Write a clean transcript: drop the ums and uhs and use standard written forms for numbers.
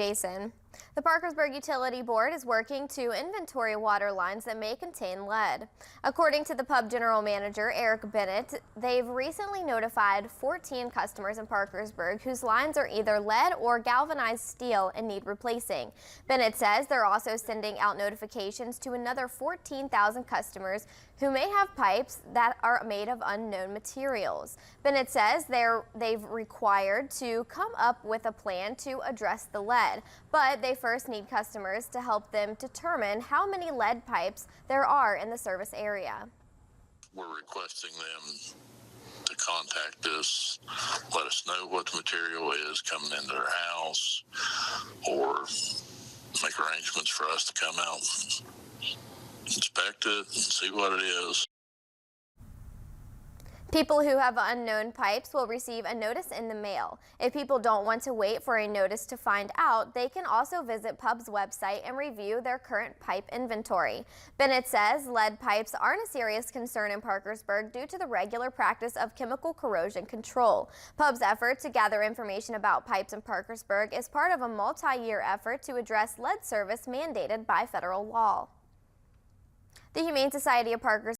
Jason. The Parkersburg Utility Board is working to inventory water lines that may contain lead. According to the pub general manager, Eric Bennett, they've recently notified 14 customers in Parkersburg whose lines are either lead or galvanized steel and need replacing. Bennett says they're also sending out notifications to another 14,000 customers who may have pipes that are made of unknown materials. Bennett says they've required to come up with a plan to address the lead, but they first need customers to help them determine how many lead pipes there are in the service area. We're requesting them to contact us, let us know what the material is coming into their house, or make arrangements for us to come out, inspect it, and see what it is. People who have unknown pipes will receive a notice in the mail. If people don't want to wait for a notice to find out, they can also visit PUB's website and review their current pipe inventory. Bennett says lead pipes aren't a serious concern in Parkersburg due to the regular practice of chemical corrosion control. PUB's effort to gather information about pipes in Parkersburg is part of a multi-year effort to address lead service mandated by federal law. The Humane Society of Parkersburg